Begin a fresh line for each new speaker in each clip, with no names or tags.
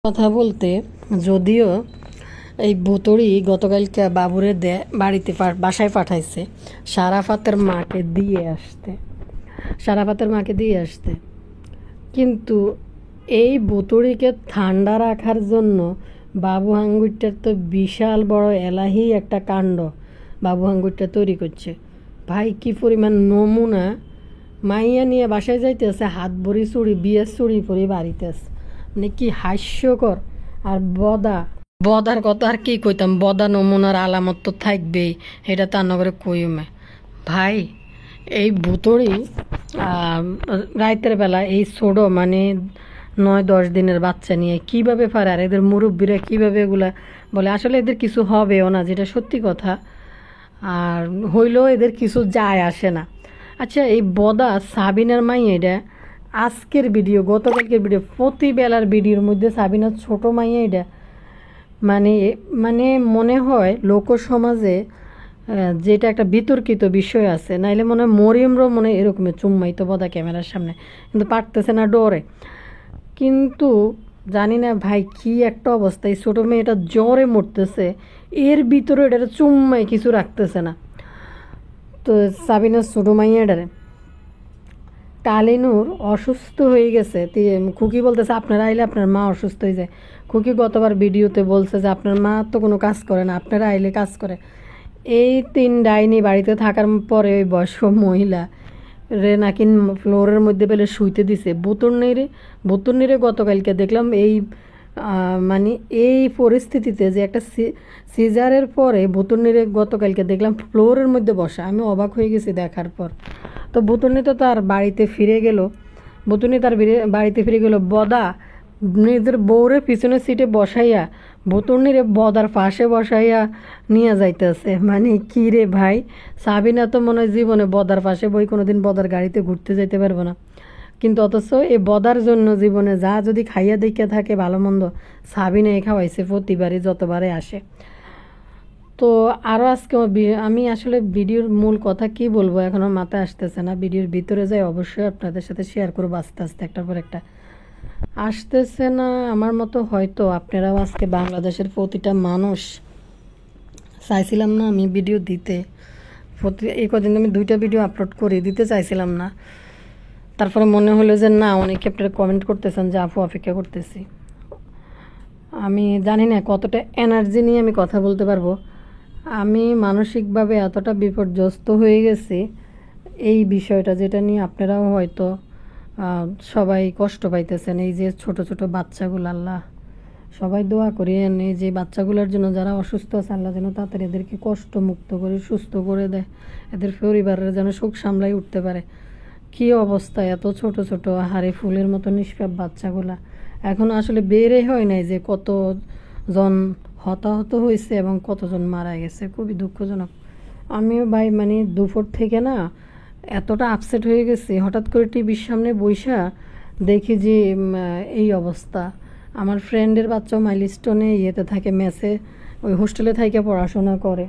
কথা বলতে যদিও এই ভুতুড়ি গতকালকে বাবুরে বাড়িতে বাসায় পাঠাইছে সারাফাতের মাকে দিয়ে আসতে, কিন্তু এই ভুতুড়িকে ঠান্ডা রাখার জন্য বাবু আঙ্গুরটার তো বিশাল বড় এলাহি একটা কাণ্ড বাবু আঙ্গুরটা তৈরি করছে। ভাই কি পরিমাণ নমুনা মাইয়া নিয়ে বাসায় যাইতেছে, হাত ভরি চুড়ি বিয়ের চুড়ি পরি বাড়িতে আছে, মানে কি হাস্যকর। আর বদার কথা আর কি কইতাম, বদা নমুনার আলামত তো থাকবেই, এটা তার নগরে কইমে। ভাই এই ভুতুড়ি রাতের বেলা এই ছোটো মানে 9-10 দিনের বাচ্চা নিয়ে কিভাবে পারে, আর এদের মুরব্বীরা কিভাবে এগুলা বলে, আসলে এদের কিছু হবেও না, যেটা সত্যি কথা। আর হইলেও এদের কিছু যায় আসে না। আচ্ছা, এই বদা সাবিনার মাই এটা আজকের ভিডিও গতকালকের ভিডিও প্রতিবেলার ভিডিওর মধ্যে সাবিনার ছোট মাইয়া এটা মানে মানে মনে হয় লোক সমাজে যেটা একটা বিতর্কিত বিষয় আছে, নাইলে মনে হয় মরিয়মরও মনে এরকমের চুম্মাইতো বদা ক্যামেরার সামনে, কিন্তু পারতেছে না ডরে। কিন্তু জানি না ভাই কি একটা অবস্থা, এই ছোটো মেয়েটা জ্বরে মরতেছে, এর ভিতরে এটা চুম্মাই কিছু রাখতেছে না। তো সাবিনার ছোটো মাইয়া এটারে কালিনুর অসুস্থ হয়ে গেছে, খুকি বলতেছে আপনারা আইলে আপনার মা অসুস্থ হয়ে যায়। খুকি গতবার ভিডিওতে বলছে যে আপনার মা তো কোনো কাজ করে না, আপনারা আইলে কাজ করে। এই 3 ডাইনি বাড়িতে থাকার পরে ওই বয়স্ক মহিলা রে নাকি ফ্লোরের মধ্যে পেলে শুইতে দিছে বুতুর্নিরে গতকালকে দেখলাম এই মানে এই পরিস্থিতিতে যে একটা সিজারের পরে বুতুর্নিরে গতকালকে দেখলাম ফ্লোরের মধ্যে বসা, আমি অবাক হয়ে গেছি দেখার পর। তো বুতুর্নি তো তার বাড়িতে ফিরে গেল, বাড়িতে ফিরে গেল বদা নিজের বউরের পিছনের সিটে বসাইয়া বুতুর্নিরে বদার পাশে বসাইয়া নিয়ে যাইতেছে। মানে কি রে ভাই, সাবিনা তো মনে হয় জীবনে বদার পাশে বই কোনোদিন বদার গাড়িতে ঘুরতে যেতে পারবো না, কিন্তু অথচ এই বদার জন্য জীবনে যা যদি খাইয়া দেখে থাকে ভালো মন্দ সাবিনা খাওয়াইছে প্রতিবারই যতবারে আসে। তো আরও আজকে আমি আসলে ভিডিওর মূল কথা কি বলবো এখনও মাথায় আসতেছে না, ভিডিওর ভিতরে যাই অবশ্যই আপনাদের সাথে শেয়ার করবো আস্তে আস্তে একটার পর একটা। আসতেছে না আমার মতো, হয়তো আপনারাও আজকে বাংলাদেশের প্রতিটা মানুষ চাইছিলাম না আমি ভিডিও দিতে, এই কদিন আমি 2টা ভিডিও আপলোড করে দিতে চাইছিলাম না, তারপরে মনে হলো যে না, অনেকে আপনারা কমেন্ট করতেছেন যে আপু অপেক্ষা করতেছি। আমি জানি না কতটা এনার্জি নিয়ে আমি কথা বলতে পারবো, আমি মানসিকভাবে এতটা বিপর্যস্ত হয়ে গেছি এই বিষয়টা, যেটা নিয়ে আপনারাও হয়তো সবাই কষ্ট পাইতেছেন। এই যে ছোট ছোট বাচ্চাগুলো, আল্লাহ সবাই দোয়া করেন এই যে বাচ্চাগুলোর জন্য যারা অসুস্থ আছে, আল্লাহ যেন তাড়াতাড়ি এদেরকে কষ্ট মুক্ত করে সুস্থ করে দেয়, এদের পরিবারের যেন সুখ সামলাই উঠতে পারে। কি অবস্থা, এত ছোট ছোট হাড়ে ফুলের মতো নিষ্পাপ বাচ্চাগুলা এখন আসলে বেড়ে হয় নাই যে কতজন হতাহত হয়েছে এবং কতজন মারা গেছে, খুবই দুঃখজনক। আমিও ভাই মানে দুপুর থেকে না এতটা আপসেট হয়ে গেছি, হঠাৎ করে টিভির সামনে বইসা দেখি যে এই অবস্থা। আমার ফ্রেন্ডের বাচ্চাও মাইলস্টোনে ইয়েতে থাকে, মেসে ওই হোস্টেলে থেকে পড়াশোনা করে।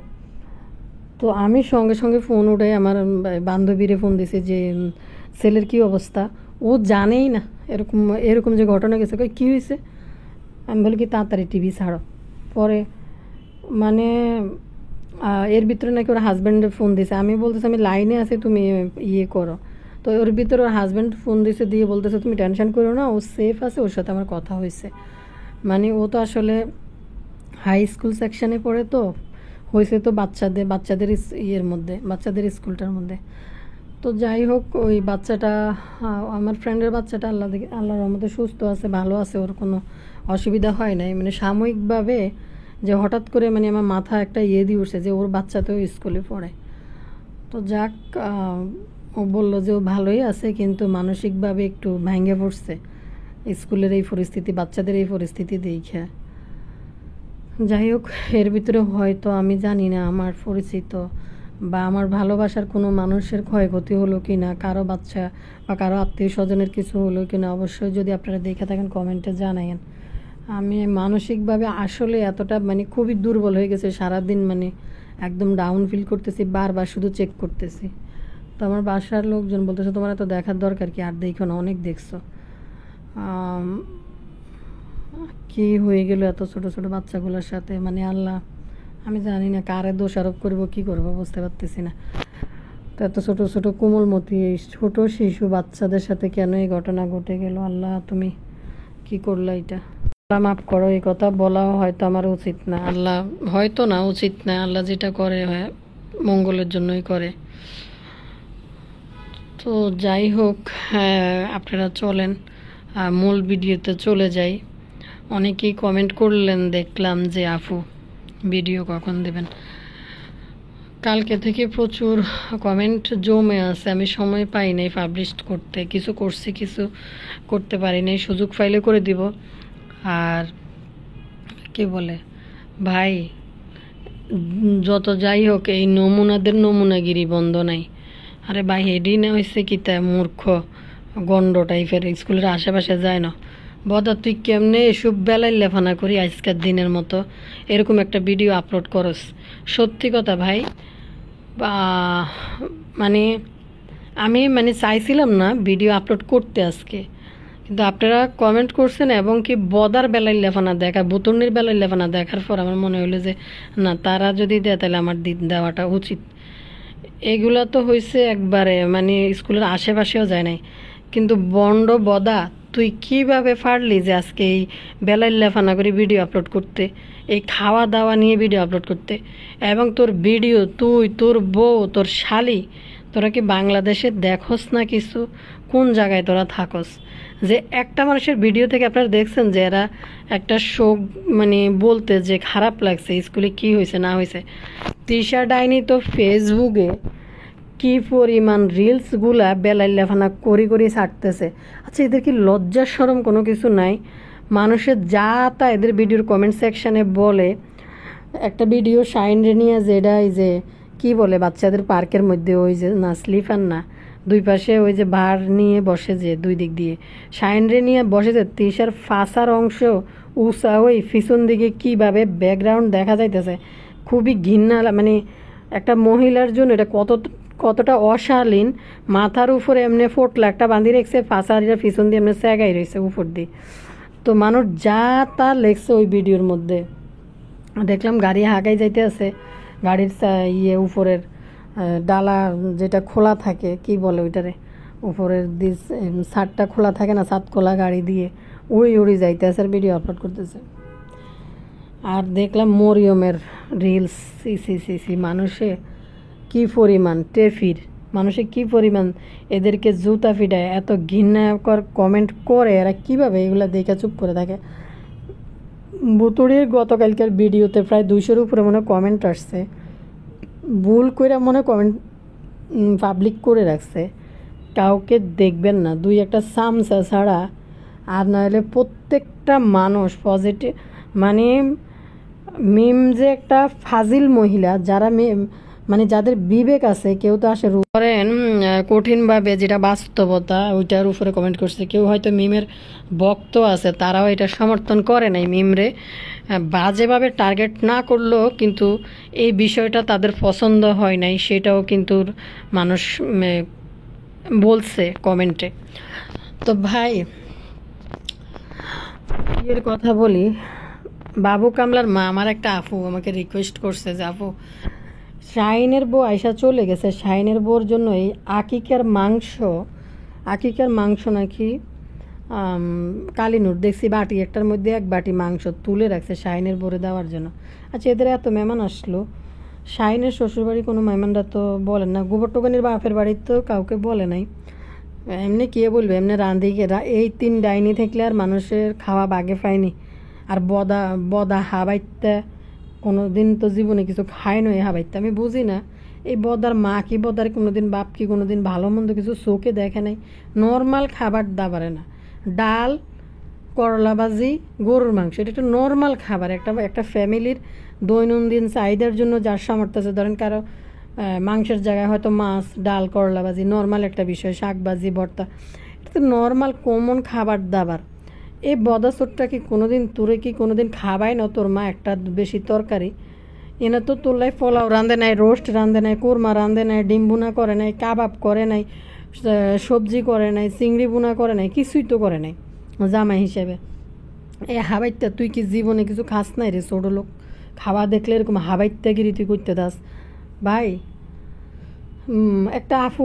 তো আমি সঙ্গে সঙ্গে ফোন উঠাই আমার বান্ধবীরে ফোন দিছি যে ছেলের কি অবস্থা, ও জানেই না এরকম এরকম যে ঘটনা গেছে, কী হয়েছে। আমি বলি কি তাড়াতাড়ি টিভি ছাড়ো। পরে মানে এর ভিতরে নাকি ওর হাজব্যান্ডের ফোন দিছে, আমি বলতেছি আমি লাইনে আছি তুমি ইয়ে করো। তো ওর ভিতরে ওর হাজব্যান্ড ফোন দিছে, দিয়ে বলতেছে তুমি টেনশন করো না, ও সেফ আছে, ওর সাথে আমার কথা হয়েছে। মানে ও তো আসলে হাই স্কুল সেকশানে পড়ে, তো হয়েছে তো বাচ্চাদের ইয়ের মধ্যে, বাচ্চাদের স্কুলটার মধ্যে। তো যাই হোক, ওই বাচ্চাটা আমার ফ্রেন্ডের বাচ্চাটা আল্লাহর রহমতে সুস্থ আছে, ভালো আছে, ওর কোনো অসুবিধা হয় নাই। মানে সাময়িকভাবে যে হঠাৎ করে মানে আমার মাথা একটা ইয়ে দিয়ে উঠছে যে ওর বাচ্চাতেও স্কুলে পড়ে। তো যাক, ও বললো যে ও ভালোই আছে, কিন্তু মানসিকভাবে একটু ভেঙে পড়ছে স্কুলের এই পরিস্থিতি, বাচ্চাদের এই পরিস্থিতি দেখে। যাই হোক, এর ভিতরে হয়তো আমি জানি না আমার পরিচিত বা আমার ভালোবাসার কোনো মানুষের ক্ষয়ক্ষতি হলো কি না, কারো বাচ্চা বা কারো আত্মীয় স্বজনের কিছু হলো কি না, অবশ্যই যদি আপনারা দেখে থাকেন কমেন্টে জানায়েন। আমি মানসিকভাবে আসলে এতটা মানে খুবই দুর্বল হয়ে গেছে, সারাদিন মানে একদম ডাউন ফিল করতেছি, বারবার শুধু চেক করতেছি। তো আমার বাসার লোকজন বলতেছে তোমার এত দেখার দরকার কি, আর দেখো না, অনেক দেখছো। কি হয়ে গেল এত ছোট ছোট বাচ্চাগুলোর সাথে, মানে আল্লাহ, আমি জানি না কারে দোষারোপ করব, কি করব বুঝতে পারতেছি না। তো এত ছোট ছোট কোমলমতি এই ছোট শিশু বাচ্চাদের সাথে কেন এই ঘটনা ঘটে গেল? আল্লাহ তুমি কি করলা এটা? আল্লাহ মাফ করো, এই কথা বলাও হয়তো আমার উচিত না, আল্লাহ হয়তো না উচিত না, আল্লাহ যেটা করে হয় মঙ্গলের জন্যই করে। তো যাই হোক, আপনারা চলেন মূল ভিডিওতে চলে যাই। অনেকেই কমেন্ট করলেন, দেখলাম যে আপু ভিডিও কখন দেবেন। কালকে থেকে প্রচুর কমেন্ট জমে আছে, আমি সময় পাই নাই পাবলিশ করতে, কিছু করছি কিছু করতে পারি নাই, সুযোগ পাইলে করে দিব। আর কি বলে ভাই, যত যাই হোক এই নমুনাদের নমুনাগিরি বন্ধ নাই। আরে ভাই হেডি না হয়েছে কি তা মূর্খ গন্ড টাইপের, স্কুলের আশেপাশে যায় না। বদা তুই কেমনে এসব বেলায় লেফানা করি আজকের দিনের মতো এরকম একটা ভিডিও আপলোড করস? সত্যি কথা ভাই, মানে আমি চাইছিলাম না ভিডিও আপলোড করতে আজকে, কিন্তু আপনারা কমেন্ট করছেন এবং কি বদার বেলায় লেফানা দেখা, বুতনির বেলায় লেফানা দেখার পর আমার মনে হলো যে না, তারা যদি দেয় তাহলে আমার দেওয়াটা উচিত। এগুলো তো হয়েছে একবারে স্কুলের আশেপাশেও যায় নাই, কিন্তু বন্ড বদা তুই কিভাবে পারলি যে আজকে এই বেলায় লেফানা করে ভিডিও আপলোড করতে, এই খাওয়া দাওয়া নিয়ে ভিডিও আপলোড করতে? এবং তোর ভিডিও তুই, তোর বউ, তোর শালি, তোরা কি বাংলাদেশে দেখোস না কিছু? কোন জায়গায় তোরা থাকস যে একটা মানুষের ভিডিও থেকে আপনারা দেখছেন যে এরা একটা শোক বলতে যে খারাপ লাগছে স্কুলে কি হয়েছে না হয়েছে? তৃষা ডাইনি তো ফেসবুকে কি পরিমাণ রিলসগুলা বেলায় লেফানা করি ছাড়তেছে। আচ্ছা এদের কি লজ্জা শরম কোনো কিছু নাই? মানুষের যা তা এদের ভিডিওর কমেন্ট সেকশানে বলে। একটা ভিডিও শাইন রে নিয়ে যেটা এই যে কি বলে বাচ্চাদের পার্কের মধ্যে ওই যে না স্লিপার না, দুই পাশে ওই যে বার নিয়ে বসে যে দুই দিক দিয়ে শাইন রে নিয়ে বসে যে তৃষার ফাঁসার অংশ উষা ওই পিছন দিকে কীভাবে ব্যাকগ্রাউন্ড দেখা যাইতেছে, খুবই ঘৃণা। একটা মহিলার জন্য এটা কতটা অশালীন। মাথার উপরে এমনি ফোটলা একটা বাঁধি রেখেছে, ফাঁসারিরা পিছন দিয়ে এমনি স্যাগাই রয়েছে উপর দিয়ে। তো মানুষ যা তা লেখছে ওই ভিডিওর মধ্যে। দেখলাম গাড়ি হাঁকাই যাইতে আছে, গাড়ির উপরের ডালা যেটা খোলা থাকে কি বলে ওইটারে, উপরের ছাদটা খোলা থাকে না, ছাদ খোলা গাড়ি দিয়ে উড়ি যাইতে আছে আর ভিডিও আপলোড করতেছে। আর দেখলাম মরিয়মের রিলস, সি মানুষে কি পরিমাণ টেফির, মানুষে কি পরিমাণ এদেরকে জুতা ফিডায়, এত ঘৃণাকর কমেন্ট করে এরা কিভাবে এগুলো দেখে চুপ করে থাকে। বুতুড়ির গতকালকার ভিডিওতে প্রায় 200-র উপরে মনে কমেন্ট আসছে, ভুল করে মনে কমেন্ট পাবলিক করে রাখছে। কাউকে দেখবেন না, দুই একটা সামসা ছাড়া আর নাহলে প্রত্যেকটা মানুষ পজিটিভ। মিম যে একটা ফাজিল মহিলা, যারা যাদের বিবেক আছে, কেউ তো আসে করেন কঠিনভাবে যেটা বাস্তবতা ওইটার উপরে কমেন্ট করছে। কেউ হয়তো মিমের ভক্ত আছে, তারাও এটা সমর্থন করে নাই, মিমরে বাজেভাবে টার্গেট না করলেও কিন্তু এই বিষয়টা তাদের পছন্দ হয় নাই, সেটাও কিন্তু মানুষ বলছে কমেন্টে। তো ভাই এর কথা বলি, বাবু কামলার মা আমার একটা আপু আমাকে রিকোয়েস্ট করছে যে আপু শাইনের বউ আয়সা চলে গেছে, শাইনের বউর জন্য এই আকিকার মাংস নাকি কালিনুর দেখছি বাটি একটার মধ্যে 1 বাটি মাংস তুলে রাখছে শাইনের বউরে দেওয়ার জন্য। আচ্ছা এদের এত মেহমান আসলো, শাইনের শ্বশুরবাড়ি কোনো মেহমানরা তো বলেন না, গোবর টোকানির বাপের বাড়ির তো কাউকে বলে নাই, এমনি কে বলবে, এমনি রাঁধিকে এই 3 ডাইনি থাকলে আর মানুষের খাওয়া বাগে পায়নি। আর বদা হাবাইতে কোনো দিন তো জীবনে কিছু খায় নয় হাবাইতে, আমি বুঝি না এই বদার মা কি বদার কোনোদিন বাপ কি কোনোদিন ভালো মন্দ কিছু চোখে দেখে নাই? নর্মাল খাবার দাবারে না, ডাল, করলা ভাজি, গরুর মাংস, এটা একটা নর্মাল খাবার। একটা ফ্যামিলির দৈনন্দিন চাহিদার জন্য যার সামর্থ্য আছে, ধরেন কারো মাংসের জায়গায় হয়তো মাছ, ডাল, করলা ভাজি নর্মাল একটা বিষয়, শাক ভাজি, ভর্তা, এটা তো নর্মাল কমন খাবার দাবার। এই বদা চোটটা কি কোনোদিন তোরে কি কোনোদিন খাবাই না তোর মা একটা বেশি তরকারি? এনে তো তোলাই পোলাও রাঁধে নাই, রোস্ট রাঁধে নাই, কোরমা রাঁধে নাই, ডিম বুনা করে নাই, কাবাব করে নাই, সবজি করে নাই, চিংড়ি বুনা করে নাই, কিছুই তো করে নাই জামাই হিসেবে। এ হাবাইত্যা তুই কি জীবনে কিছু খাস নাই রে ছোট লোক? খাওয়া দেখলে এরকম হাবাইত্যাগিরি তুই করতে দাস ভাই। একটা আফু,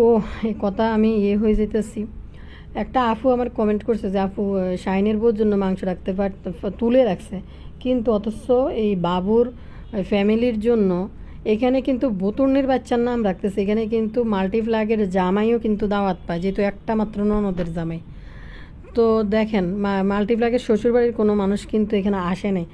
এই কথা আমি হয়ে যেতেছি, একটা আফু আমার কমেন্ট করছে যে আপু শাইনের বউর জন্য মাংস রাখতে তুলে রাখছে, কিন্তু অথচ এই বাবুর ফ্যামিলির জন্য এখানে কিন্তু বুতুর্নির বাচ্চার নাম রাখতেছে, এখানে কিন্তু মাল্টিপ্লাগের জামাইও কিন্তু দাওয়াত পায়, যেহেতু একটা মাত্র ননদের জামাই। তো দেখেন মাল্টিপ্লাগের শ্বশুরবাড়ির কোনো মানুষ কিন্তু এখানে আসে নাই।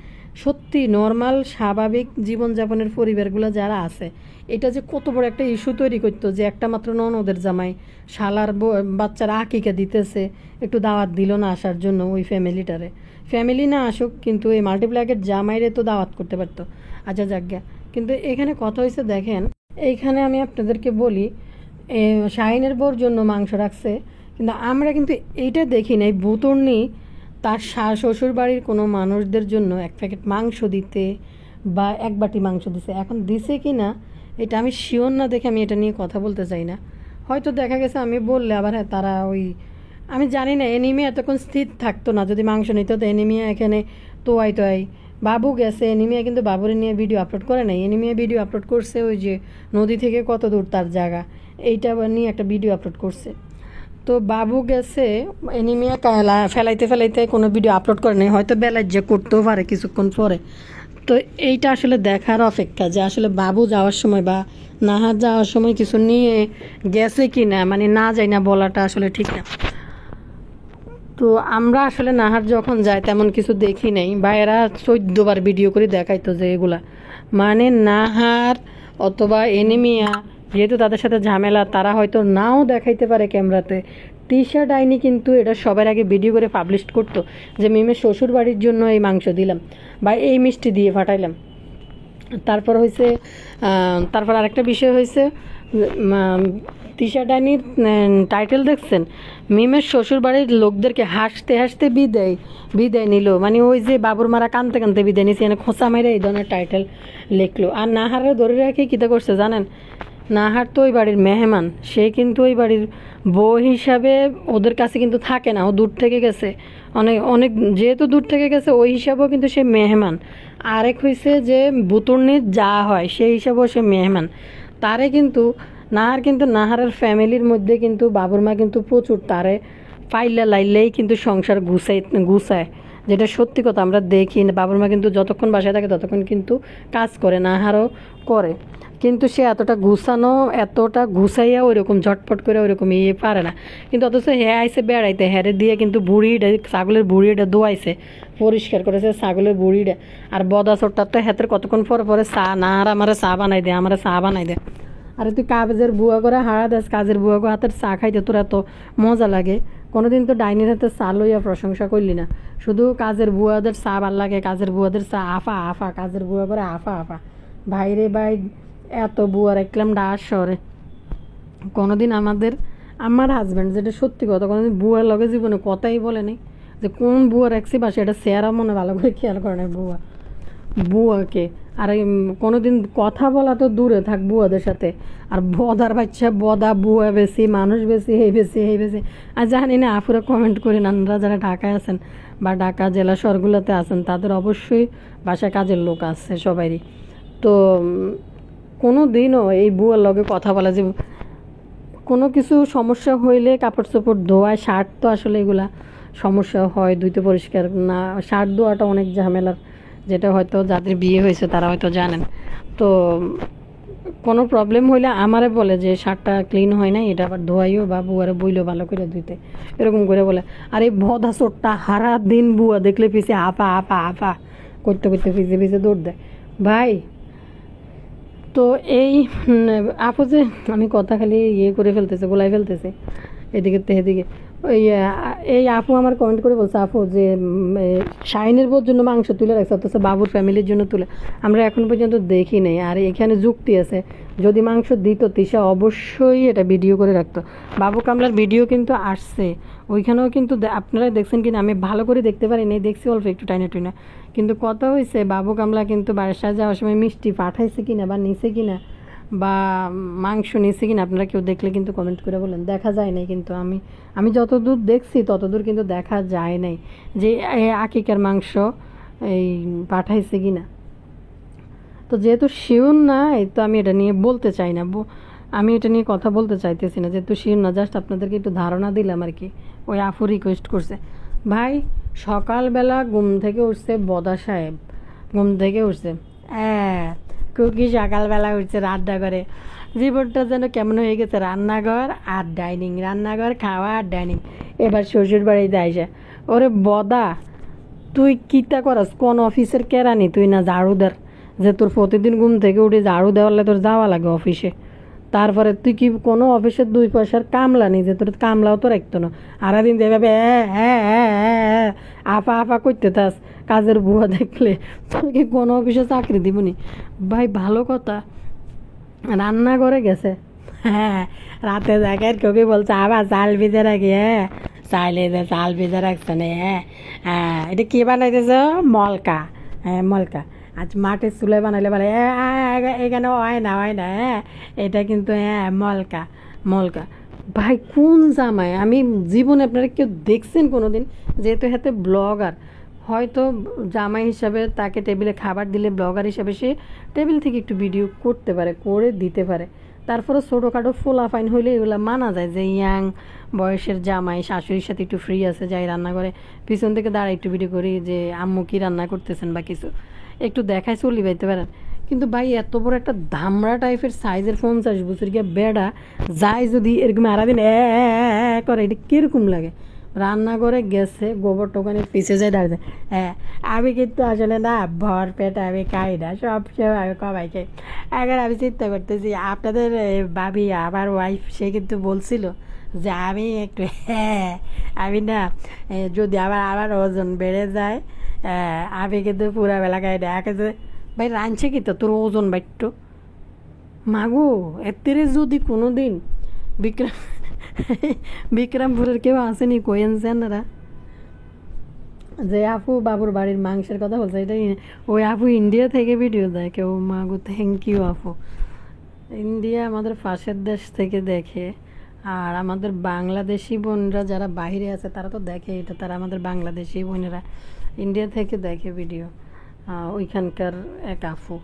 সত্যি নর্মাল স্বাভাবিক জীবনযাপনের পরিবারগুলো যারা আছে, এটা যে কত বড় একটা ইস্যু তৈরি করতো যে একটা মাত্র ননদের জামাই শালার বাচ্চারা আকিকা দিতেছে, একটু দাওয়াত দিল না আসার জন্য ওই ফ্যামিলিটারে। ফ্যামিলি না আসুক, কিন্তু এই মাল্টিপ্লাগের জামাইরে তো দাওয়াত করতে পারতো। আচ্ছা যাজ্ঞা, কিন্তু এখানে কথা হয়েছে দেখেন, এইখানে আমি আপনাদেরকে বলি শাহিনের বউর জন্য মাংস রাখছে, কিন্তু আমরা কিন্তু এইটা দেখি নাই বুতুর্নি তার শ্বশুর বাড়ির কোনো মানুষদের জন্য এক প্যাকেট মাংস দিতে বা এক বাটি মাংস দিছে। এখন দিছে কি না এটা আমি শিওর না দেখে আমি এটা নিয়ে কথা বলতে চাই না। হয়তো দেখা গেছে আমি বললে আবার হ্যাঁ তারা ওই, আমি জানি না, এনিমিয়া এতক্ষণ স্থির থাকতো না যদি মাংস নিত, তো এনিমিয়া এখানে তোয়াই বাবু গেছে, এনিমিয়া কিন্তু বাবুরে নিয়ে ভিডিও আপলোড করে নাই, এনিমিয়া ভিডিও আপলোড করছে ওই যে নদী থেকে কত দূর তার জায়গা, এইটা নিয়ে একটা ভিডিও আপলোড করছে। তো বাবু গেছে, এনিমিয়া ফেলাইতে ফেলাইতে কোনো ভিডিও আপলোড করে নাই, হয়তো বেলায় যে করতেও পারে কিছুক্ষণ পরে। তো এইটা আসলে দেখার অপেক্ষা যে আসলে বাবু যাওয়ার সময় বা নাহার যাওয়ার সময় কিছু নিয়ে গেছে কি না, মানে না যাই না বলাটা আসলে ঠিক না। তো আমরা আসলে নাহার যখন যাই তেমন কিছু দেখি নাই, বা এরা 14 বার ভিডিও করে দেখাইতো যে এগুলা, মানে নাহার অথবা এনিমিয়া যেহেতু তাদের সাথে ঝামেলা, তারা হয়তো নাও দেখাইতে পারে ক্যামেরাতে। তিশা ডাইনি কিন্তু এটা সবার আগে ভিডিও করে পাবলিশ করতো যে মিমের শ্বশুর বাড়ির জন্য এই মাংস দিলাম বা এই মিষ্টি দিয়ে পাঠাইলাম। তারপর হয়েছে, তারপর আরেকটা বিষয় হয়েছে, তিশা ডাইনির টাইটেল দেখছেন, মিমের শ্বশুর বাড়ির লোকদেরকে হাসতে হাসতে বিদায় নিল, মানে ওই যে বাবুর মারা কানতে কানতে বিদায় নিছে, মানে খোঁচা মেরে এই ধরনের টাইটেল লিখলো। আর নাহারে ধরে রাখি কীটা করছে জানেন, নাহার তো ওই বাড়ির মেহমান, সে কিন্তু ওই বাড়ির বউ হিসাবে ওদের কাছে কিন্তু থাকে না, ও দূর থেকে গেছে, অনেক অনেক যেহেতু দূর থেকে গেছে ওই হিসাবেও কিন্তু সে মেহমান। আরেক হয়েছে যে বুতুর্নির যা হয় সেই হিসাবেও সে মেহমান। তারে কিন্তু নাহারের ফ্যামিলির মধ্যে কিন্তু বাবুর মা কিন্তু প্রচুর তারে পাইলা লাইলেই কিন্তু সংসার গুছায়, যেটা সত্যি কথা আমরা দেখি। বাবুর মা কিন্তু যতক্ষণ বাসায় থাকে ততক্ষণ কিন্তু কাজ করে, নাহারও করে, কিন্তু সে এতটা গুছাইয়া ওইরকম ঝটপট করে ওইরকম পারে না। কিন্তু অথচ আইসে বেড়াইতে হ্যারে দিয়ে কিন্তু ছাগলের বুড়িটা ধোয়াইছে, পরিষ্কার করেছে ছাগলের বুড়িটা। আর বদা চোরটার তো হাতের কতক্ষণ পরে পরে নাহার আমারে চা বানাই দে, আমারে চা বানাই দে। আরে তুই কাজের বুয়া করে হারা দেস, কাজের বুয়া করে হাতের চা খাইতে তোর এত মজা লাগে? কোনোদিন তো ডাইনির হাতে চা লইয়া প্রশংসা করলি না, শুধু কাজের বুয়াদের চা ভাল লাগে, কাজের বুয়াদের চা আফা আফা, কাজের বুয়া করে আফা আফা। ভাইরে ভাই, এত বুয়া রাখলাম ডাস শহরে। কোনোদিন আমার হাজব্যান্ড, যেটা সত্যি কথা, কোনোদিন বুয়ার লগে জীবনে কথাই বলে নাই যে কোন বুয়া রাখছি, বা সেটা সেরা মনে ভালো করে খেয়াল করে না বুয়াকে। আর কোনোদিন কথা বলা তো দূরে থাক বুয়াদের সাথে, আর বদার বাচ্চা বদা, বুয়া বেশি, মানুষ বেশি, এই বেশি। আর জানি না আপুরা কমেন্ট করি না, যারা ঢাকায় আছেন বা ঢাকা জেলা শহরগুলোতে আছেন তাদের অবশ্যই বাসায় কাজের লোক আছে সবারই। তো কোনো দিনও এই বুয়ার লগে কথা বলা, যে কোনো কিছু সমস্যা হইলে কাপড় চোপড় ধোয়া, শার্ট তো আসলে এগুলা সমস্যা হয় ধুইতে পরিষ্কার না, শার্ট ধোয়াটা অনেক ঝামেলার, যেটা হয়তো যাদের বিয়ে হয়েছে তারা হয়তো জানেন। তো কোনো প্রবলেম হইলে আমারে বলে যে শার্টটা ক্লিন হয় না, এটা আবার ধোয়াইও বা বুয়ারে বইলো ভালো করে ধুইতে, এরকম করে বলে। আর এই ভদা চোরটা হারা দিন বুয়া দেখলে পিছিয়ে আফা আফা আফা করতে করতে পিছিয়ে দৌড় দেয় ভাই। তো এই আপু যে আমি কথা খালি করে ফেলতেছে, গোলাই ফেলতেছে এদিকে এদিকে। এই আপু আমার কমেন্ট করে বলছে, আপু যে শাইনের বউর জন্য মাংস তুলে রাখছে, অথচ বাবুর ফ্যামিলির জন্য তুলে আমরা এখন পর্যন্ত দেখি নাই। আর এখানে যুক্তি আছে, যদি মাংস দিত তিশা অবশ্যই এটা ভিডিও করে রাখতো। বাবু কামলার ভিডিও কিন্তু আসছে, ওইখানেও কিন্তু আপনারা দেখছেন কিনা আমি ভালো করে দেখতে পারিনি, দেখছি অল্প একটু টাইনা টুইনা। কিন্তু কথা হয়েছে বাবু কামলা কিন্তু বাসায় যাওয়ার সময় মিষ্টি পাঠাইছে কিনা বা নিছে কিনা বা মাংস নিয়েছি কিনা আপনারা কেউ দেখলে কিন্তু কমেন্ট করে বলেন। দেখা যায় নাই কিন্তু আমি যতদূর দেখছি ততদূর কিন্তু দেখা যায় নাই যে আকিকার মাংস এই পাঠাইছে কিনা। তো যেহেতু শিওর না, তো আমি এটা নিয়ে বলতে চাই না, আমি এটা নিয়ে কথা বলতে চাইতেছি না, যেহেতু শিওর না, জাস্ট আপনাদেরকে একটু ধারণা দিলাম আর কি। ওই আফু রিকোয়েস্ট করছে। ভাই সকালবেলা ঘুম থেকে উঠছে বদা সাহেব, ঘুম থেকে উঠছে কুকি সকালবেলা উঠছে রান্না করে, জীবনটা যেন কেমন হয়ে গেছে, রান্নাঘর আর ডাইনিং, রান্নাঘর খাওয়া আর ডাইনিং। এবার শ্বশুর বাড়িতে আইসা ওরে বদা তুই কিতা করস, কোন অফিসের কেরানি তুই না ঝাড়ুদার, যে তোর প্রতিদিন ঘুম থেকে উঠে ঝাড়ু দেওয়ালে তোর যাওয়া লাগে অফিসে। তারপরে তুই কি কোনো অফিসের 2 পয়সার কামলা নেই যে তোর কামলাও তো রাখতো না, আরাদিন যেভাবে আফা আফা করতে থাস, কাজের বুয়া দেখলে তোর কি কোনো অফিসে চাকরি দিবনি? ভাই ভালো কথা, রান্না করে গেছে, রাতে দেখে কেউ কি বলছে আবার চাল ভিজে রাখি, চাইলে যে চাল ভিজে রাখছে না, এটা কি বানাইতেছ? মলকা, মলকা। আজ মাটির চুলায় বানাইলে বলে এখানে হয় না, এটা কিন্তু মলকা, মলকা। ভাই কোন জামাই? আমি জীবনে আপনারা কেউ দেখছেন কোনো দিন? যেহেতু হাতে ব্লগার, হয়তো জামাই হিসাবে তাকে টেবিলে খাবার দিলে ব্লগার হিসাবে সে টেবিল থেকে একটু ভিডিও করতে পারে, করে দিতে পারে। তারপরে ছোটোখাটো ফোলা ফাইন হইলে এগুলো মানা যায় যে ইয়াং বয়সের জামাই শাশুড়ির সাথে একটু ফ্রি আছে, যাই রান্না করে পিছন থেকে দাঁড়ায় একটু ভিডিও করি যে আম্মু কি রান্না করতেছেন বা কিছু একটু দেখায় চলি পাইতে পারেন। কিন্তু ভাই এত বড় একটা ধামড়া টাইপের সাইজের 50 বছর গিয়ে বেড়া যায় যদি এরকম আরাদিন করে, এটা কীরকম লাগে? রান্না করে গেছে, গোবর টোকানের পিছিয়ে যায় দাঁড়িয়ে, আমি কিন্তু আসলে না ভর পেট আমি খাই না, সবসময় আমি কমাই খাই। এখন আমি চিন্তা করতেছি আপনাদের ভাবি আমার ওয়াইফ, সে কিন্তু বলছিল যে আমি একটু আমি না যদি আমার ওজন বেড়ে যায় আমি কিন্তু পুরা বেলা খাই না। ভাই রাঁধছে কি তো তোর ওজন বাড়তো? মাগো এর যদি কোনো দিন বিক্রমপুরের কেউ আসেনি কোয়েন সেনারা যে আপু বাবুর বাড়ির মাংসের কথা বলছে, এটা ওই আপু ইন্ডিয়া থেকে ভিডিও দেয় কেউ। মাগো থ্যাংক ইউ আপু। ইন্ডিয়া আমাদের পাশের দেশ থেকে দেখে, আর আমাদের বাংলাদেশি বোনরা যারা বাইরে আছে তারা তো দেখে এটা, তারা আমাদের বাংলাদেশি বোনেরা ইন্ডিয়া থেকে দেখে ভিডিও। ওইখানকার এক আপু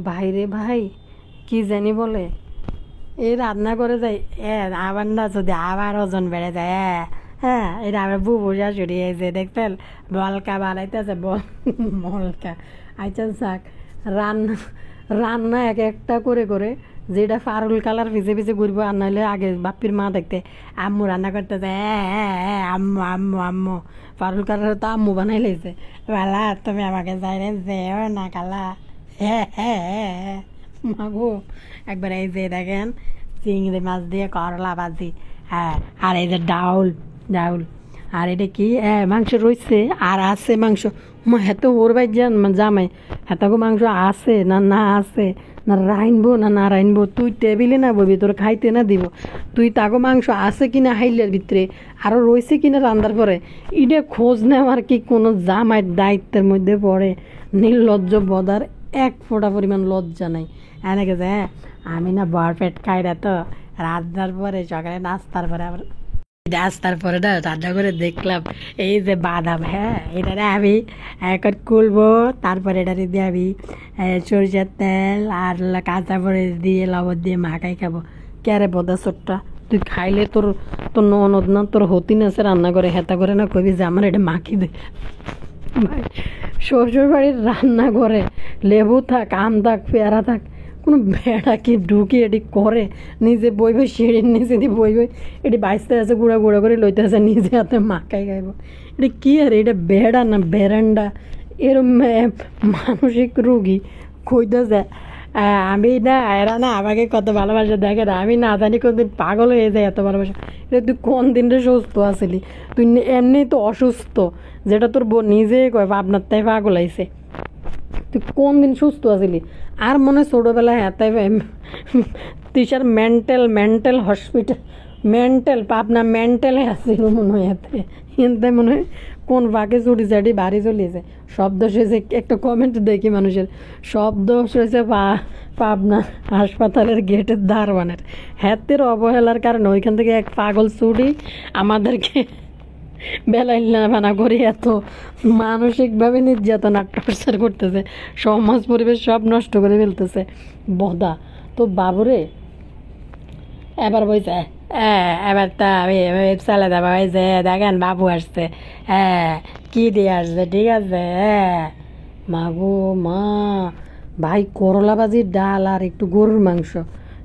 বাইরে ভাই কি জানি বলে এই রান্না করে যায়, আবার না যদি আবার ওজন বেড়ে যায়, এটা আবার বুবু শাশুড়ি এই যে দেখতেন মলকা বানাইতেছে, মলকা। আচ্ছা যাক, রান্না রান্না এক একটা করে করে যেটা ফারুল কালার ভিজে ভিজে ঘুরবো, আর নাহলে আগে বাপ্পির মা দেখতে আম্মু রান্না করতেছে, আম্মু আম্মু আম্মু, ফারুল কালার তো আম্মু বানাই লাইছে, বালা তুমি আমাকে যাইলে যেও না কালা, মাগো। একবার এই যে দেখেন চিংড়ি মাছ দিয়ে করলা ভাজি, আর এই যে ডাউল, আর এটা কি মাংস রয়েছে আর আছে মাংস, হেত ওর ভাই জামাই হেতাগো মাংস আছে না আছে, না রাইনবো না রাইনবো, তুই টেবিলে না বলবি তোর খাইতে না দিব, তুই তাগো মাংস আছে কিনা হাইলের ভিতরে আরও রয়েছে কিনা রান্নার পরে, এটা খোঁজ নেওয়ার কি কোনো জামাইয়ের দায়িত্বের মধ্যে পড়ে? নির্লজ্জ বদার এক ফোঁটা পরিমাণ লজ্জা নাই। এনেকে যে আমি না বরপেট খাই না, তো রান্নার পরে সকালে নাস্তার পরে আবার রাস্তার পরে না রান্না করে দেখলাম এই যে বাদাম, এটারে আমি এখন খুলবো, তারপরে এটারে দিয়ে আমি সরিষার তেল আর কাঁচা মরিচ দিয়ে লবণ দিয়ে মাখাই খাবো। ক্যারে বদা ছোট্টা, তুই খাইলে তোর তোর ননদ না তোর হতিন আছে রান্না করে হেতা করে না কবি যে আমার এটা মাখি দে। ভাই শ্বশুর বাড়ির রান্না করে লেবু থাক, আম থাক, পেয়ারা থাক, কোনো বেড়া কি ঢুকি এটি করে নিজে বই সিঁড়ির নিচে দিয়ে বই এটি বাইসতে আছে গুঁড়া গুঁড়া করে লইতে আছে নিজে হাতে মাখাই খাইব। এটা কি আর এটা বেড়া না বেরান্ডা? এরম মানসিক রুগী কইতেছে আমি না, এরা না আমাকে কত ভালোবাসা দেখে না, আমি না জানি কোনদিন পাগল হয়ে যায় এত ভালোবাসা। এটা তুই কোন দিনটা সুস্থ আসলি? তুই এমনি তো অসুস্থ, যেটা তোর নিজেই কয় আপনার তাই পাগল আইছে। তুই কোন দিন সুস্থ আছিলি? আর মনে ছোটোবেলায় তাই তিসার মেন্টাল হসপিটাল, মেন্টাল পাবনা মেন্টালে আসছিল মনে হয়, এতে মনে হয় কোন ফাঁকে ছুটি চাটি বাড়ি চলিয়েছে। শব্দ হয়েছে একটা কমেন্ট দেখি মানুষের, শব্দ হয়েছে পাবনা হাসপাতালের গেটের দারোয়ানের। হ্যাতের অবহেলার কারণে ওইখান থেকে এক পাগল ছুটি আমাদেরকে বেলাইনা করে এত মানসিকভাবে নির্যাতন আর টর্চার করতেছে, সমাজ পরিবেশ সব নষ্ট করে ফেলতেছে বদা। তো বাবুরে এবার বলছে এবার তা আমি চালে দেবো, ওই যে দেখেন বাবু আসছে, কি দিয়ে আসছে, ঠিক আছে। মাগো মা, ভাই করলা ভাজির ডাল আর একটু গরুর মাংস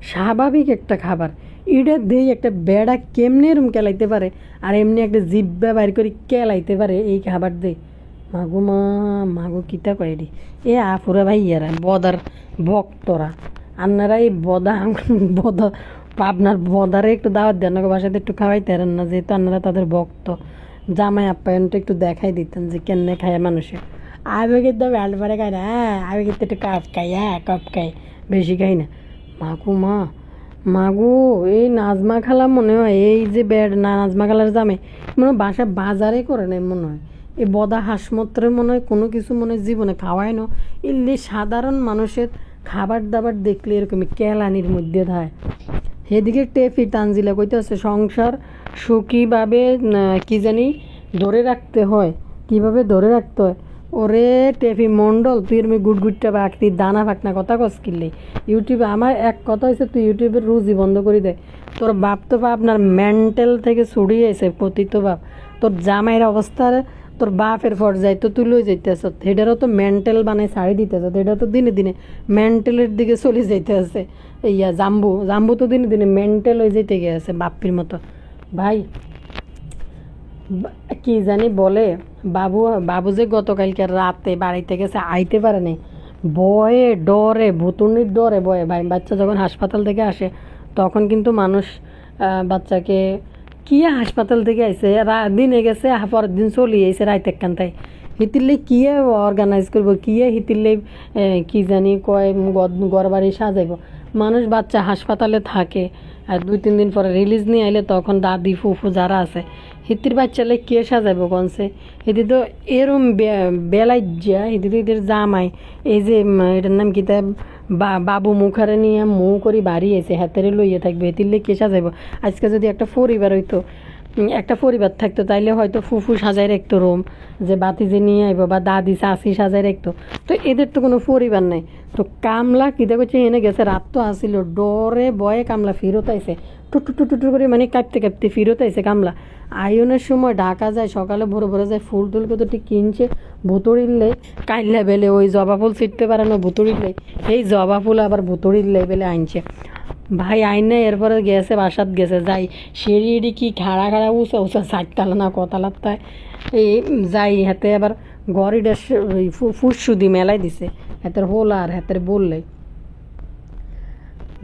স্বাভাবিক একটা খাবার, এটা দিয়ে একটা বেড়া কেমনে এরম কেলাইতে পারে, আর এমনি একটা জিব্বা বাইর করে কেলাইতে পারে এই খাবার দিয়ে। মাগো মা, মাগো কিতা কয় এটি, এ আফুরা ভাইয়ারা বদার ভক্তরা, আপনারা এই বদা আপনার বদারে একটু দাওয়াত দেন, বাসাতে একটু খাওয়াইতে পারেন না, যেহেতু আপনারা তাদের ভক্ত। জামাই আপ্যায়নটা একটু দেখাই দিতেন যে কেমনে খায় মানুষে। আবে কিন্তু ব্যাল পরে খাই না, আমি কিন্তু একটু কাপ খাই, কাপ খাই, বেশি খাই না। মাগু মা, মাগু এই নাজমা খালা মনে হয় এই যে বেড না নাজমা খালার জামে মনে হয় বাসা বাজারে করে নেয় মনে হয়, এই বদা হাসমত্রে মনে হয় কোনো কিছু মনে হয় জীবনে খাওয়ায় না। এলে সাধারণ মানুষের খাবার দাবার দেখলে এরকমই কেলানির মধ্যে থাকে। সেদিকে টেফি তানজিলা কইতে আছে সংসার সুখীভাবে কি জানি ধরে রাখতে হয়, কিভাবে ধরে রাখতে হয়। ওরে টেফি মন্ডল, তুই এরমি গুটগুটটা বা তুই দানা ফাঁকনা কথা কস কিনলে ইউটিউবে। আমার এক কথা হয়েছে, তুই ইউটিউবের রুজি বন্ধ করে দে। তোর বাপ তো বাপ আপনার মেন্টাল থেকে ছড়িয়ে এসে পতিত বাপ, তোর জামাইয়ের অবস্থার তোর বাপের পর্যায়ে তো তুই লই যাইতেছ, সেটারও তো মেন্টাল বানায় ছাড়ি দিতেছ, এটা তো দিনে দিনে মেন্টালের দিকে চলে যাইতে আছে। ইয়া জাম্বু তো দিনে দিনে মেন্টাল হয়ে যেতে গিয়েছে বাপ্পির মতো। ভাই কি জানি বলে, বাবু যে গতকালকে রাতে বাড়িতে গেছে, আইতে পারে নাই, ভয়ে ডরে ভুতুনির ডরে ভয়ে। ভাই বাচ্চা যখন হাসপাতাল থেকে আসে তখন কিন্তু মানুষ বাচ্চাকে কি হাসপাতাল থেকে আইসে দিনে গেছে, পরের দিন চলি আইসে রাইতে কান্তায়, হিতিরলে কিয়ে অর্গানাইজ করবো, কিয়ে হিতিরলে কি জানি কয় ঘর বাড়ি সাজাইব। মানুষ বাচ্চা হাসপাতালে থাকে আর 2-3 দিন পরে রিলিজ নিয়ে আইলে তখন দাদি ফুফু যারা আছে হিতির বাচ্চালে কে সাজাইব কনসে। হিতি তো এরম বেলাই যা হিতি তো এদের জামাই এই যে এটার নাম কি তা বাবু মুখারে নিয়ে মু করি বাড়ি এসে হাতেরে লইয়ে থাকবে, হিতিরলে কে সাজাইব। আজকে যদি একটা পরিবার হইতো, একটা পরিবার থাকতো, তাইলে হয়তো ফুফু সাজাই রাখতো রুম, যে বাতি যে নিয়ে আইব বা দাদি চাষি সাজাই রাখতো। তো এদের তো কোনো পরিবার নাই। তো কামলা কিতা করছে, এনে গেছে রাত তো আসিল, ডরে বয়ে কামলা ফিরত আইছে, টুটু টুটু টুটু করে মানে কাঁপতে কাঁপতে ফিরত আইছে কামলা। আয়নের সময় ঢাকা যায়, সকালে ভোরে ভোরে যায়, ফুল টুল কত ঠিক কিনছে, ভুতুড়িলে কাইল্লা বেলে ওই জবা ফুল ছিটতে পারে না, ভুতুড়িলে এই জবা ফুল আবার ভুতুড়িলে বেলে আনছে। ভাই আইন নাই, এরপরে গেছে বাসাত গেছে, যাই সিঁড়ি কি খাড়া খাড়া উঁচা উঁচা 4 না কতালাত্তায় এই যাই, হাতে আবার গড়িটা ফুসুদি মেলাই দিছে হাতের হোলা আর হাতের বললে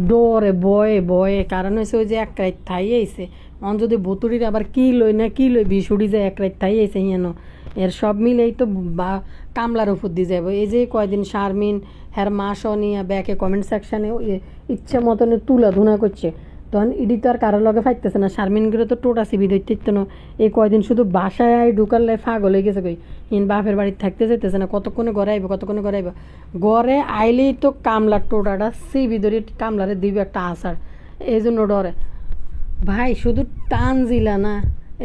ডরে বয়ে বয়ে। কারণ হয়েছে ওই যে এক রাত থাই আইছে, অন যদি ভুতুড়ির আবার কি লই না কি লই বিশুড়ি যায়, এক রাত থাই আইছে ইয়ানো, এর সব মিলেই তো বা কামলার উপর দিয়ে যাবো। এই যে কয়দিন শারমিন হ্যার মা নিয়ে ব্যাকে কমেন্ট সেকশানে ইচ্ছে মতন তুলা ধুনা করছে, তখন ইডি তো আর কারোর লগে ফাইতেছে না। শারমিনগুলো তো টোটা সিবি ধরতে না, এই কয়দিন শুধু বাসায় আয় ঢুকালে ফাগল হয়ে গেছে, কই ইন বাপের বাড়িতে থাকতে যেতেছে না, কতক্ষণে ঘরে আইব কতক্ষণে ঘরে আইব। ঘরে আইলেই তো কামলার টোটাটা সিবি ধরে কামলারে দিবে একটা আসার, এই জন্য ডরে। ভাই শুধু তানজিলা না,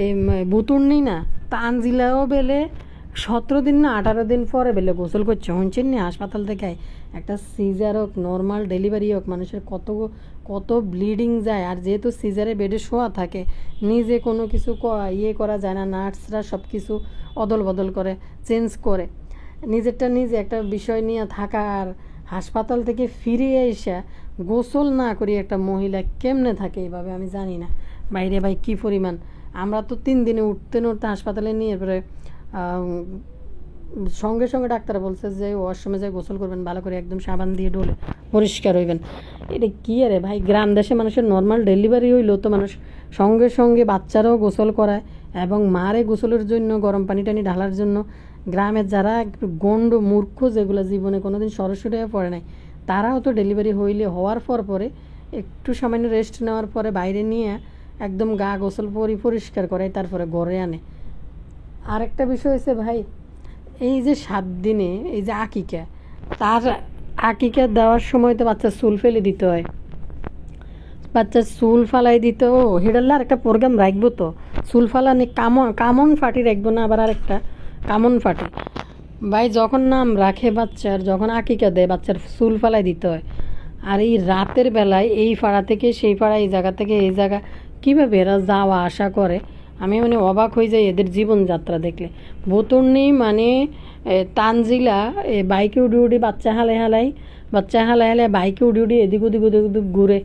এই বুতুর্নি না, তানজিলাও বেলে 17 দিন না 18 দিন পরে বেলে গোসল করছে, শুনছেন নি হাসপাতাল থেকে। একটা সিজার হোক নর্মাল ডেলিভারি হোক, মানুষের কত কত ব্লিডিং যায়, আর যেহেতু সিজারে বেডে শোয়া থাকে, নিজে কোনো কিছু ইয়ে করা যায় না, নার্সরা সব কিছু অদল বদল করে চেঞ্জ করে, নিজেরটা নিজে একটা বিষয় নিয়ে থাকা। আর হাসপাতাল থেকে ফিরে এসে গোসল না করি একটা মহিলা কেমনে থাকে এইভাবে আমি জানি না। বাইরে ভাই কী পরিমাণ, আমরা তো 3 দিনে উঠতে উঠতে হাসপাতালে নিয়ে পরে সঙ্গে সঙ্গে ডাক্তার বলছে যে ওয়াশরুমে যায় গোসল করবেন, ভালো করে একদম সাবান দিয়ে ডলে পরিষ্কার হইবেন। এটা কী আরে ভাই, গ্রাম দেশে মানুষের নর্মাল ডেলিভারি হইলেও তো মানুষ সঙ্গে সঙ্গে বাচ্চারাও গোসল করায়, এবং মারে গোসলের জন্য গরম পানি টানি ঢালার জন্য গ্রামের যারা একটু গণ্ড মূর্খ, যেগুলো জীবনে কোনোদিন সরাসরি পড়ে নাই, তারাও তো ডেলিভারি হওয়ার পরে একটু সামান্য রেস্ট নেওয়ার পরে বাইরে নিয়ে একদম গা গোসল পরিষ্কার করে তারপরে ঘরে আনে। আরেকটা বিষয় হয়েছে ভাই, এই যে 7 দিনে এই যে আকিকা, তার আকিকা দেওয়ার সময় তো বাচ্চার চুল ফেলে দিতে হয়, বাচ্চার চুল ফালাই দিতে, ও হেডাল্লা আর একটা প্রোগ্রাম রাখবো তো, চুল ফালানি কামন ফাটি রাখবো না, আবার আরেকটা কামন ফাটি ভাই যখন নাম রাখে বাচ্চার, যখন আকিকা দেয় বাচ্চার চুল ফালাই দিতে হয়। আর এই রাতের বেলায় এই পাড়া থেকে সেই পাড়া, এই জায়গা থেকে এই জায়গা, কীভাবে এরা যাওয়া আসা করে, আমি মানে অবাক হয়ে যাই এদের জীবনযাত্রা দেখলে। বতুর্নি মানে তানজিলা বাইকে উড়ি উড়ি বাচ্চা হালাই বাইকে উড়ি উড়ি এদিক ওদিক ঘুরে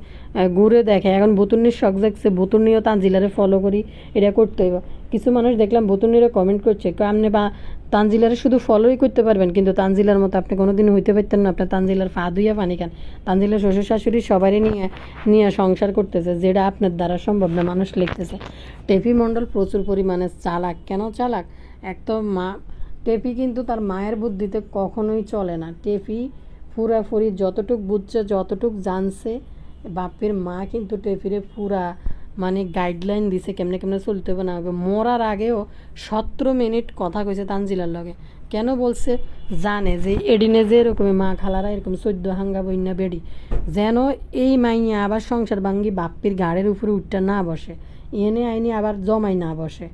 ঘুরে দেখে। এখন বতুর্নির শখ জাগছে, বতুর্নিও তানজিলারে ফলো করি, এটা করতে হইব। কিছু মানুষ দেখলাম বতুর্নিরে কমেন্ট করছে, আপনি বা তানজিলারে শুধু ফলোই করতে পারবেন, কিন্তু তানজিলার মতো আপনি কোনোদিন হইতে পারতেন না, আপনার তানজিলার ফা ধুইয়া পানি খান। তানজিলার শ্বশুর শাশুড়ি সবারই নিয়ে নিয়ে সংসার করতেছে, যেটা আপনার দ্বারা সম্ভব না, মানুষ লিখতেছে। টেপি মণ্ডল প্রচুর পরিমাণে চালাক। কেন চালাক? এক তো টেপি কিন্তু তার মায়ের বুদ্ধিতে কখনোই চলে না। টেপি পুরাপুরি যতটুক বুঝছে, যতটুক জানছে, বাপের মা কিন্তু টেপিরে পুরা মানে গাইডলাইন দিছে কেমনে কেমনে চলতে হবে না হবে। মরার আগেও 17 মিনিট কথা কইছে তানজিলার লগে। কেন বলছে? জানে যে এডিনে যে এরকম মা খালারা এরকম 14 হাঙ্গা বইনা বেড়ি, যেন এই মাইয়া আবার সংসার ভাঙ্গি বাপ্পির গাড়ির উপরে উঠটা না বসে, এনে আইনি আবার জমাই না বসে।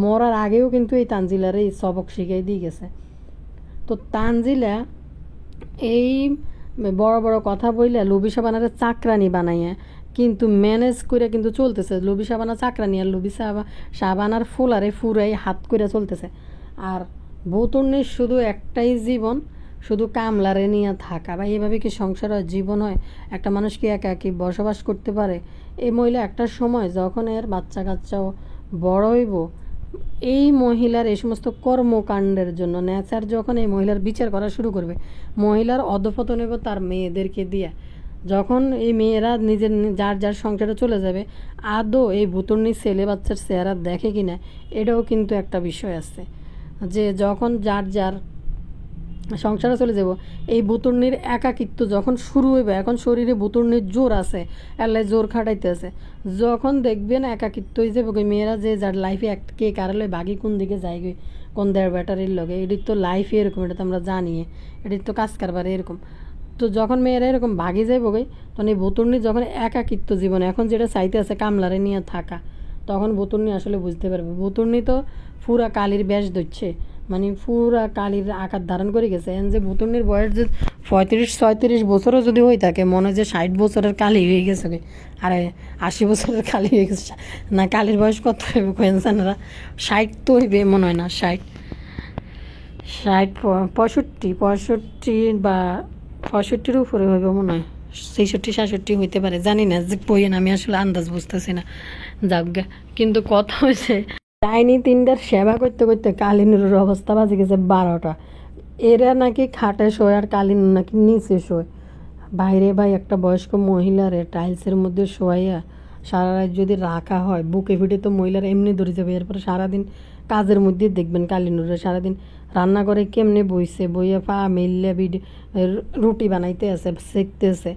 মরার আগেও কিন্তু এই তানজিলার এই সবক শিখাই দিয়ে গেছে। তো তানজিলা এই বড় বড় কথা বইলে লবি সাবানারে চাকরানি বানাইয়া কিন্তু ম্যানেজ করে কিন্তু চলতেছে। লবি সাবানা চাকরানি আর লবি সাবানার ফুলারে ফুরাই হাত করে চলতেছে। আর বৌতর্ণের শুধু একটাই জীবন, শুধু কামলারে নিয়ে থাকা। বা এইভাবে কি সংসার হয়, জীবন হয়? একটা মানুষ কি একা কি বসবাস করতে পারে? এই মহিলা একটা সময় যখন এর বাচ্চা কাচ্চাও বড় হইব, এই মহিলার এই সমস্ত কর্মকাণ্ডের জন্য নেচার যখন এই মহিলার বিচার করা শুরু করবে, মহিলার অধপতন হইব তার মেয়েদেরকে দিয়ে। যখন এই মেয়েরা নিজের যার যার সংসারে চলে যাবে, আদৌ এই ভুতুর্নির ছেলে বাচ্চার চেহারা দেখে কিনা, এটাও কিন্তু একটা বিষয় আছে। যে যখন যার যার সংসারে চলে যাব, এই বুতুর্নির একাকিত্ব যখন শুরু হইবে, এখন শরীরে বুতুর্নির জোর আছে, আল্লাহ জোর খাটাইতে আছে। যখন দেখবেন একাকিত্ব হয়ে যাবে, মেয়েরা যে যার লাইফে কে কারালে বাকি কোন দিকে যায়, কোন দেড় ব্যাটারির লগে, এটির তো লাইফে এরকম, এটা তো আমরা জানি, এটির তো কাজ কারবার এরকম। তো যখন মেয়েরা এরকম ভাগি যাইব গই, তখন এই বতুর্নি যখন একাকিত্ব জীবনে এখন যেটা চাইতে আছে কামলারে নিয়ে থাকা, তখন বতুর্নি আসলে বুঝতে পারবে। বতুর্নি তো পুরা কালির ব্যাস ধরছে, মানে পুরা কালির আকার ধারণ করে গেছে। এখন যে বতুর্নির বয়স যে 35-36 বছরও যদি হয়ে থাকে, মনে হয় যে 60 বছরের কালি হয়ে গেছে, আরে 80 বছরের কালি হয়ে গেছে না। কালির বয়স কত হইবে কোয়েনসানরা? 60 তো হইবে মনে হয় না, 60 65 বা 65 উপরে হইবে মনে হয়, 66-67 হইতে পারে, জানি না, যে পইয়েন আমি আসলে আন্দাজ বুঝতেছি না। যাক, কিন্তু কথা হয়েছে ডাইনি 3টার সেবা করতে করতে কালিনুরের অবস্থা বাজে গেছে 12টা। এরা নাকি খাটে শোয় আর কালিনুর নাকি নিচে শোয়। বাইরে ভাই একটা বয়স্ক মহিলারে টাইলসের মধ্যে শোয়াইয়া সারা রাত যদি রাখা হয়, বুকে ফিটে তো মহিলার এমনি ধরে যাবে। এরপরে সারাদিন কাজের মধ্যে দেখবেন কালিনুরে সারাদিন রান্না করে কেমনে বইয়া পা মেললে রুটি বানাইতে আছে, সেঁকতেছে।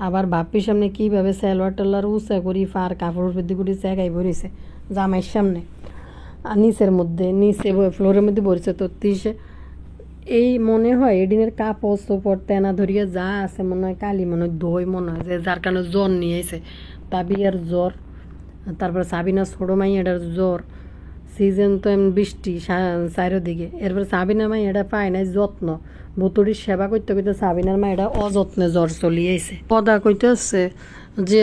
আবার বাপির সামনে কীভাবে স্যালোয়ার টেলার উঁচা করি ফার কাপড় পেদি করি চেগাই ভরিছে জামাইয়ের সামনে, আর নিচের মধ্যে নিচে ফ্লোরের মধ্যে বসেছে। তো এই মনে হয় এডিনের কাপড় চোপড় তেনা ধরিয়া যা আছে মনে হয় কালি মনে হয় দই মনে হয়, যে যার কারণে জ্বর নিয়ে এসে তাবিয়ার জ্বর, তারপরে সাবিনা ছোটো মাইয়াটার জ্বর, সিজন তো এমন বৃষ্টি চারিদিকে। এরপরে সাবিনা মাইয়াটা পায় নাই যত্ন, বুতুড়ির সেবা করতে করতে সাবিনার মাইয়াটা অযত্নে জ্বর চলিয়েছে। পদা কইতে আসছে যে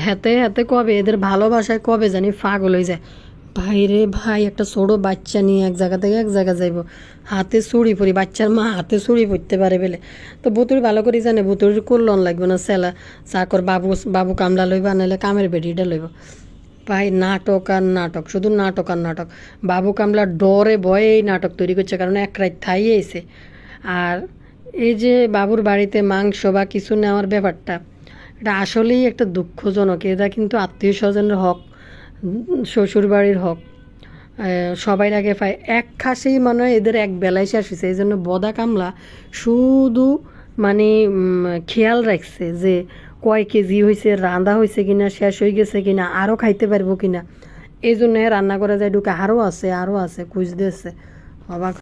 হাতে হাতে কবে এদের ভালোবাসায় কবে জানি পাগল হয়ে যায়। ভাই রে ভাই, একটা ছোটো বাচ্চা নিয়ে এক জায়গা থেকে এক জায়গা যাইব, হাতে চুড়ি পরি, বাচ্চার মা হাতে চুড়ি পরতে পারে বলে। তো বুতুরি ভালো করে জানে বুতুরির কল্যাণ লাগবে না, সেলা চাকর বাবু কামলা লইব, নাহলে কামের বেডিটা লইব। ভাই নাটক আর নাটক, শুধু নাটক আর নাটক। বাবু কামলা ডরে ভয়ে এই নাটক তৈরি করছে, কারণ এক রাত থাইয়ে এসে। আর এই যে বাবুর বাড়িতে মাংস বা কিছু নেওয়ার ব্যাপারটা, এটা আসলেই একটা দুঃখজনক। এরা কিন্তু আত্মীয় স্বজনের হক, শ্বশুর বাড়ির হক সবাই আগে পায়। এক খাসেই মনে হয় এদের এক বেলায় শেষ হয়েছে। এই জন্য বদা কামলা শুধু মানে খেয়াল রাখছে যে কয় কেজি হয়েছে, রাঁধা হয়েছে কিনা, শেষ হয়ে গেছে কিনা, আরও খাইতে পারবো কিনা। এই জন্য রান্না করে যায় ঢুকে আরও আছে খুঁজতেছে অবাক